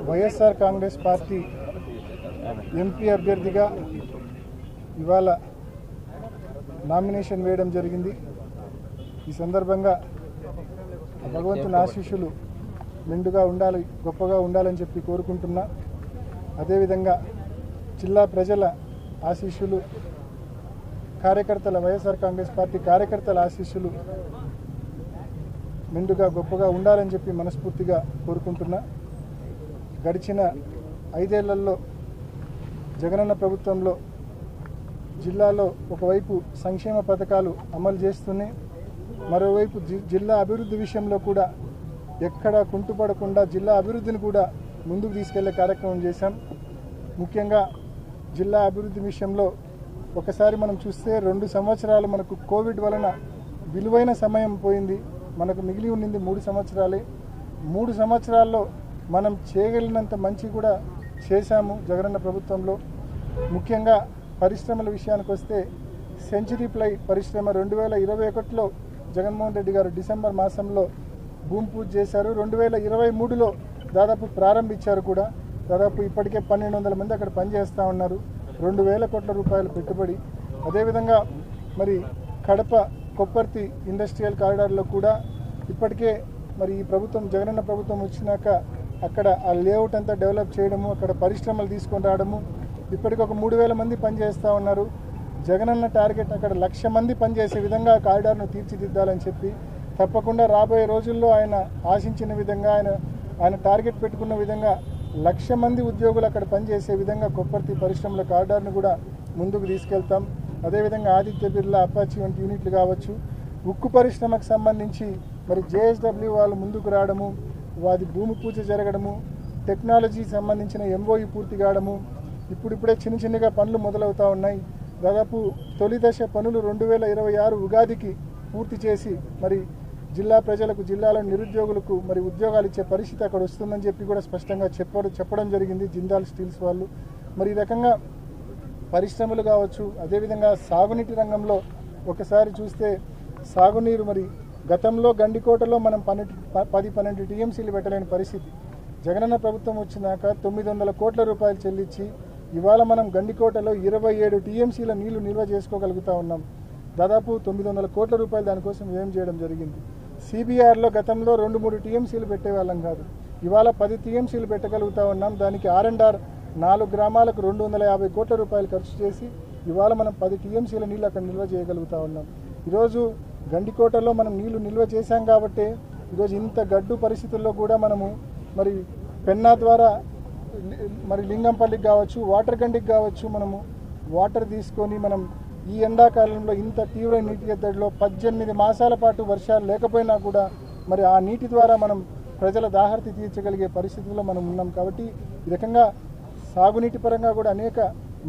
YSR Congress party MP అభ్యర్థిగా ఇవాళ nomination వేయడం జరిగింది। ఈ సందర్భంగా భగవంతుని ఆశీస్సులు మెండుగా ఉండాలి, గొప్పగా ఉండాలని చెప్పి కోరుకుంటున్నా। అదేవిధంగా జిల్లా ప్రజల ఆశీస్సులు, కార్యకర్తల వైఎస్ఆర్ కాంగ్రెస్ పార్టీ కార్యకర్తల ఆశీస్సులు మెండుగా గొప్పగా ఉండాలని చెప్పి మనస్ఫూర్తిగా కోరుకుంటున్నా। గడిచిన 5 ఏళ్లలో జగనన్న ప్రభుత్వంలో జిల్లాలో ఒకవైపు సంక్షేమ పథకాలు అమలు చేస్తూనే మరోవైపు జిల్లా అభివృద్ధి విషయంలో కూడా ఎక్కడా కుంటుపడకుండా జిల్లా అభివృద్ధిని కూడా ముందుకు తీసుకెళ్లే కార్యక్రమం చేశాం। ముఖ్యంగా జిల్లా అభివృద్ధి విషయంలో ఒకసారి మనం చూస్తే 2 సంవత్సరాలు మనకు కోవిడ్ వలన విలువైన సమయం పోయింది, మనకు మిగిలి ఉన్నది 3 సంవత్సరాలే। 3 సంవత్సరాల్లో మనం చేయగలిగినంత మంచి కూడా చేశాము జగనన్న ప్రభుత్వంలో। ముఖ్యంగా పరిశ్రమల విషయానికి వస్తే సెంచరీ ప్లై పరిశ్రమ 2021లో జగన్మోహన్ రెడ్డి గారు డిసెంబర్ మాసంలో భూమి పూజ చేశారు। 2023లో దాదాపు ప్రారంభించారు కూడా। దాదాపు ఇప్పటికే 1200 మంది అక్కడ పనిచేస్తూ ఉన్నారు, 2000 కోట్ల రూపాయల పెట్టుబడి। అదేవిధంగా మరి కడప కొప్పర్తి ఇండస్ట్రియల్ కారిడార్లో కూడా ఇప్పటికే మరి ఈ ప్రభుత్వం జగనన్న ప్రభుత్వం వచ్చినాక అక్కడ ఆ లేఅవుట్ అంతా డెవలప్ చేయడము, అక్కడ పరిశ్రమలు తీసుకొని రావడము, ఇప్పటికి ఒక 3000 మంది పనిచేస్తూ ఉన్నారు। జగనన్న టార్గెట్ అక్కడ 1,00,000 మంది పనిచేసే విధంగా కారిడార్ను తీర్చిదిద్దాలని చెప్పి తప్పకుండా రాబోయే రోజుల్లో ఆయన ఆశించిన విధంగా ఆయన టార్గెట్ పెట్టుకున్న విధంగా 1,00,000 మంది ఉద్యోగులు అక్కడ పనిచేసే విధంగా కొప్పర్తి పరిశ్రమల కారిడార్ను కూడా ముందుకు తీసుకెళ్తాం। అదేవిధంగా ఆదిత్య బిర్లా, అపాచీ వంటి యూనిట్లు కావచ్చు, ఉక్కు పరిశ్రమకు సంబంధించి మరి జేఎస్డబ్ల్యూ వాళ్ళు ముందుకు రావడము, వాది భూమి పూజ జరగడము, టెక్నాలజీ సంబంధించిన ఎంఓయూ పూర్తి కావడము, ఇప్పుడిప్పుడే చిన్నగా పనులు మొదలవుతూ ఉన్నాయి। దాదాపు తొలి దశ పనులు 2026 ఉగాదికి పూర్తి చేసి మరి జిల్లా ప్రజలకు, జిల్లాలో నిరుద్యోగులకు మరి ఉద్యోగాలు ఇచ్చే పరిస్థితి అక్కడ వస్తుందని చెప్పి కూడా స్పష్టంగా చెప్పడం జరిగింది జిందాల్ స్టీల్స్ వాళ్ళు। మరి ఈ రకంగా పరిశ్రమలు కావచ్చు, అదేవిధంగా సాగునీటి రంగంలో ఒకసారి చూస్తే సాగునీరు మరి గతంలో గండికోటలో మనం 10-12 టీఎంసీలు పెట్టలేని పరిస్థితి, జగనన్న ప్రభుత్వం వచ్చినాక 900 కోట్ల రూపాయలు చెల్లించి ఇవాళ మనం గండికోటలో 27 టీఎంసీల నీళ్లు నిల్వ చేసుకోగలుగుతూ ఉన్నాం। దాదాపు 900 కోట్ల రూపాయలు దానికోసం వ్యయం చేయడం జరిగింది। సిబిఆర్లో గతంలో 2-3 టీఎంసీలు పెట్టేవాళ్ళం కాదు, ఇవాళ 10 టీఎంసీలు పెట్టగలుగుతూ ఉన్నాం। దానికి R&R 4 గ్రామాలకు 250 కోట్ల రూపాయలు ఖర్చు చేసి ఇవాళ మనం 10 టీఎంసీల నీళ్ళు అక్కడ నిల్వ చేయగలుగుతూ ఉన్నాం। ఈరోజు గండికోటలో మనం నీళ్లు నిల్వ చేశాం కాబట్టి ఈరోజు ఇంత గడ్డు పరిస్థితుల్లో కూడా మనము మరి పెన్నా ద్వారా మరి లింగంపల్లికి కావచ్చు, వాటర్ గండికి కావచ్చు, మనము వాటర్ తీసుకొని మనం ఈ ఎండాకాలంలో ఇంత తీవ్ర నీటి ఎద్దడిలో 18 మాసాల పాటు వర్షాలు లేకపోయినా కూడా మరి ఆ నీటి ద్వారా మనం ప్రజల దాహర్తి తీర్చగలిగే పరిస్థితుల్లో మనం ఉన్నాం। కాబట్టి ఈ రకంగా సాగునీటి పరంగా కూడా అనేక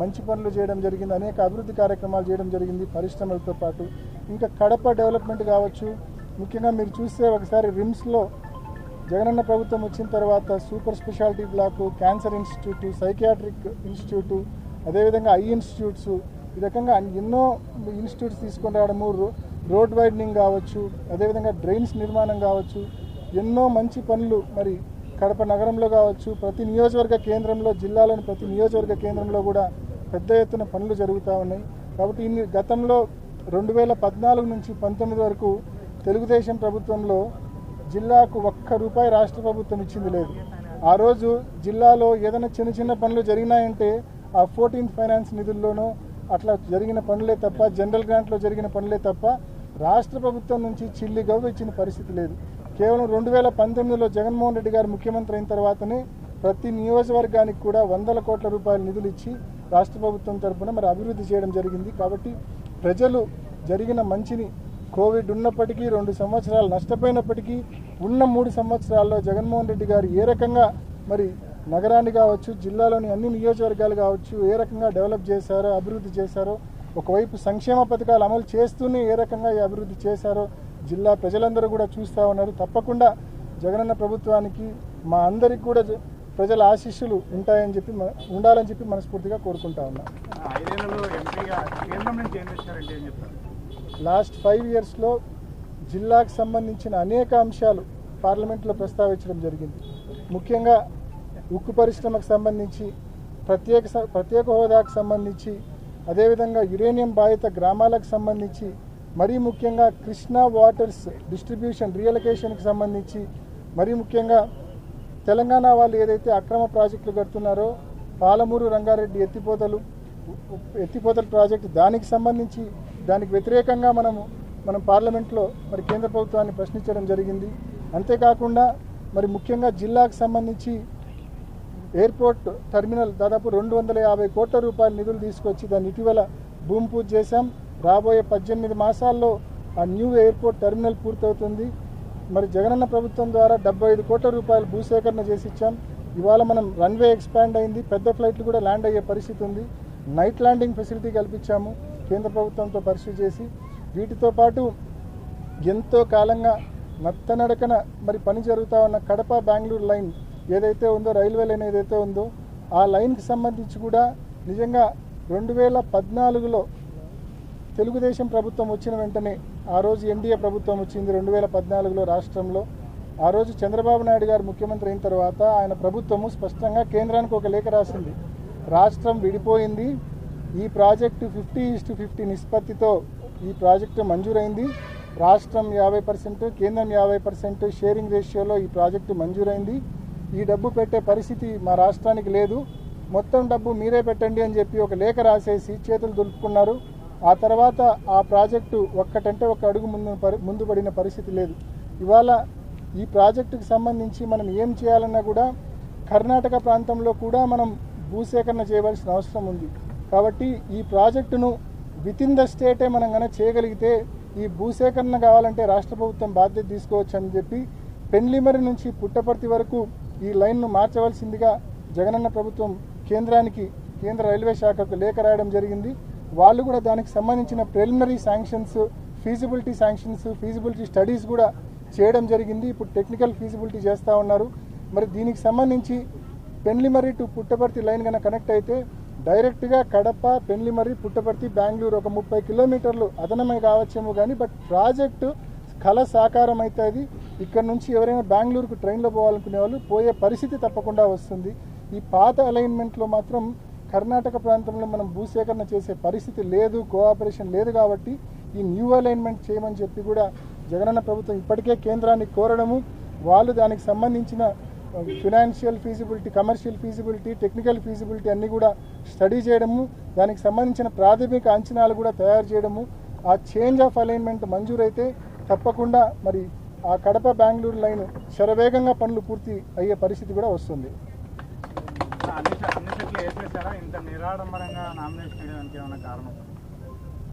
మంచి పనులు చేయడం జరిగింది, అనేక అభివృద్ధి కార్యక్రమాలు చేయడం జరిగింది పరిశ్రమలతో పాటు। ఇంకా కడప డెవలప్మెంట్ కావచ్చు, ముఖ్యంగా మీరు చూస్తే ఒకసారి రిమ్స్లో జగనన్న ప్రభుత్వం వచ్చిన తర్వాత super speciality block, cancer institute, psychiatric institute, అదేవిధంగా ఐ ఇన్స్టిట్యూట్స్, ఈ రకంగా ఎన్నో ఇన్స్టిట్యూట్స్ తీసుకొని రావడము, రోడ్ వైడనింగ్ కావచ్చు, అదేవిధంగా డ్రైన్స్ నిర్మాణం కావచ్చు, ఎన్నో మంచి పనులు మరి కడప నగరంలో కావచ్చు, ప్రతి నియోజకవర్గ కేంద్రంలో, జిల్లాలోని ప్రతి నియోజకవర్గ కేంద్రంలో కూడా పెద్ద ఎత్తున పనులు జరుగుతూ ఉన్నాయి। కాబట్టి గతంలో 2014 నుంచి 19 వరకు తెలుగుదేశం ప్రభుత్వంలో జిల్లాకు ₹1 రాష్ట్ర ప్రభుత్వం ఇచ్చింది లేదు। ఆ రోజు జిల్లాలో ఏదైనా చిన్న పనులు జరిగినాయంటే ఆ 14th ఫైనాన్స్ నిధుల్లోనో అట్లా జరిగిన పనులే తప్ప, జనరల్ గ్రాంట్లో జరిగిన పనులే తప్ప రాష్ట్ర ప్రభుత్వం నుంచి చిల్లి గవ్వ ఇచ్చిన పరిస్థితి లేదు। కేవలం 2019లో జగన్మోహన్ రెడ్డి గారు ముఖ్యమంత్రి అయిన తర్వాతనే ప్రతి నియోజకవర్గానికి కూడా 100 కోట్ల రూపాయల నిధులు ఇచ్చి రాష్ట్ర ప్రభుత్వం తరఫున మరి అభివృద్ధి చేయడం జరిగింది। కాబట్టి ప్రజలు జరిగిన మంచిని, కోవిడ్ ఉన్నప్పటికీ 2 సంవత్సరాలు నష్టపోయినప్పటికీ ఉన్న 3 సంవత్సరాల్లో జగన్మోహన్ రెడ్డి గారు ఏ రకంగా మరి నగరాన్ని కావచ్చు, జిల్లాలోని అన్ని నియోజకవర్గాలు కావచ్చు ఏ రకంగా డెవలప్ చేశారో, అభివృద్ధి చేశారో, ఒకవైపు సంక్షేమ పథకాలు అమలు చేస్తూనే ఏ రకంగా ఈ అభివృద్ధి చేశారో జిల్లా ప్రజలందరూ కూడా చూస్తూ ఉన్నారు। తప్పకుండా జగనన్న ప్రభుత్వానికి మా అందరికి కూడా ప్రజల ఆశీస్సులు ఉంటాయని చెప్పి ఉండాలని చెప్పి మనస్ఫూర్తిగా కోరుకుంటా ఉన్నాను। లాస్ట్ 5 ఇయర్స్లో జిల్లాకు సంబంధించిన అనేక అంశాలు పార్లమెంట్లో ప్రస్తావించడం జరిగింది। ముఖ్యంగా ఉక్కు పరిశ్రమకు సంబంధించి ప్రత్యేక హోదాకు సంబంధించి అదేవిధంగా యురేనియం బాధిత గ్రామాలకు సంబంధించి మరీ ముఖ్యంగా కృష్ణా వాటర్స్ డిస్ట్రిబ్యూషన్ రీఅలొకేషన్కి సంబంధించి మరీ ముఖ్యంగా తెలంగాణ వాళ్ళు ఏదైతే అక్రమ ప్రాజెక్టులు కడుతున్నారో పాలమూరు రంగారెడ్డి ఎత్తిపోతల ప్రాజెక్టు దానికి సంబంధించి దానికి వ్యతిరేకంగా మనం పార్లమెంట్లో మరి కేంద్ర ప్రభుత్వాన్ని ప్రశ్నించడం జరిగింది. అంతేకాకుండా మరి ముఖ్యంగా జిల్లాకు సంబంధించి ఎయిర్పోర్ట్ టెర్మినల్ దాదాపు 250 కోట్ల రూపాయల నిధులు తీసుకొచ్చి దాన్ని ఇటీవల భూమి పూజ చేశాం. రాబోయే 18 మాసాల్లో ఆ న్యూ ఎయిర్పోర్ట్ టెర్మినల్ పూర్తవుతుంది. మరి జగనన్న ప్రభుత్వం ద్వారా 75 కోట్ల రూపాయలు భూసేకరణ చేసి ఇచ్చాం. ఇవాళ మనం రన్వే ఎక్స్పాండ్ అయింది, పెద్ద ఫ్లైట్లు కూడా ల్యాండ్ అయ్యే పరిస్థితి ఉంది. నైట్ ల్యాండింగ్ ఫెసిలిటీ కల్పించాము కేంద్ర ప్రభుత్వంతో పరిశీలి చేసి. వీటితో పాటు ఎంతో కాలంగా నత్తనడకన మరి పని జరుగుతూ ఉన్న కడప బెంగళూరు లైన్ ఏదైతే ఉందో, రైల్వే లైన్ ఏదైతే ఉందో ఆ లైన్కి సంబంధించి కూడా నిజంగా 2014లో తెలుగుదేశం ప్రభుత్వం వచ్చిన వెంటనే, ఆ రోజు ఎన్డీఏ ప్రభుత్వం వచ్చింది 2014లో రాష్ట్రంలో. ఆ రోజు చంద్రబాబు నాయుడు గారు ముఖ్యమంత్రి అయిన తర్వాత ఆయన ప్రభుత్వము స్పష్టంగా కేంద్రానికి ఒక లేఖ రాసింది. రాష్ట్రం విడిపోయింది, ఈ ప్రాజెక్టు 50:50 నిష్పత్తితో ఈ ప్రాజెక్టు మంజూరైంది. రాష్ట్రం 50%, కేంద్రం 50% షేరింగ్ రేషియోలో ఈ ప్రాజెక్టు మంజూరైంది. ఈ డబ్బు పెట్టే పరిస్థితి మా రాష్ట్రానికి లేదు, మొత్తం డబ్బు మీరే పెట్టండి అని చెప్పి ఒక లేఖ రాసేసి చేతులు దులుపుకున్నారు. ఆ తర్వాత ఆ ప్రాజెక్టు ఒక్కటంటే ఒక అడుగు ముందు పడిన పరిస్థితి లేదు. ఇవాళ ఈ ప్రాజెక్టుకు సంబంధించి మనం ఏం చేయాలన్నా కూడా కర్ణాటక ప్రాంతంలో కూడా మనం భూసేకరణ చేయవలసిన అవసరం ఉంది. కాబట్టి ఈ ప్రాజెక్టును వితిన్ ద స్టేటే మనం కనుక చేయగలిగితే ఈ భూసేకరణ కావాలంటే రాష్ట్ర ప్రభుత్వం బాధ్యత తీసుకోవచ్చు అని చెప్పి పెండ్లిమరి నుంచి పుట్టపర్తి వరకు ఈ లైన్ను మార్చవలసిందిగా జగనన్న ప్రభుత్వం కేంద్ర రైల్వే శాఖకు లేఖ రాయడం జరిగింది. వాళ్ళు కూడా దానికి సంబంధించిన ప్రిలిమినరీ శాంక్షన్స్, ఫీజిబిలిటీ స్టడీస్ కూడా చేయడం జరిగింది. ఇప్పుడు టెక్నికల్ ఫీజిబిలిటీ చేస్తూ ఉన్నారు. మరి దీనికి సంబంధించి పెండ్లిమరి టు పుట్టపర్తి లైన్ కనుక కనెక్ట్ అయితే డైరెక్ట్గా కడప, పెండ్లిమరి, పుట్టపర్తి, బెంగళూరు ఒక 30 కిలోమీటర్లు అదనమే కావచ్చేమో కానీ ప్రాజెక్టు కళ సాకారం అవుతుంది. ఇక్కడ నుంచి ఎవరైనా బెంగళూరుకు ట్రైన్లో పోవాలనుకునే వాళ్ళు పోయే పరిస్థితి తప్పకుండా వస్తుంది. ఈ పాత అలైన్మెంట్లో మాత్రం కర్ణాటక ప్రాంతంలో మనం భూసేకరణ చేసే పరిస్థితి లేదు, కోఆపరేషన్ లేదు. కాబట్టి ఈ న్యూ అలైన్మెంట్ చేయమని చెప్పి కూడా జగనన్న ప్రభుత్వం ఇప్పటికే కేంద్రాన్ని కోరడము, వాళ్ళు దానికి సంబంధించిన financial feasibility, commercial feasibility, technical feasibility అన్నీ కూడా స్టడీ చేయడము, దానికి సంబంధించిన ప్రాథమిక అంచనాలు కూడా తయారు చేయడము. ఆ చేంజ్ ఆఫ్ అలైన్మెంట్ మంజూరైతే తప్పకుండా మరి ఆ కడప బెంగళూరు లైన్ శరవేగంగా పనులు పూర్తి అయ్యే పరిస్థితి కూడా వస్తుంది. అన్ని చెట్లు వేసేసారా? ఇంత నిరాడంబరంగా నామినేషన్ చేయడానికి ఏమైనా కారణం?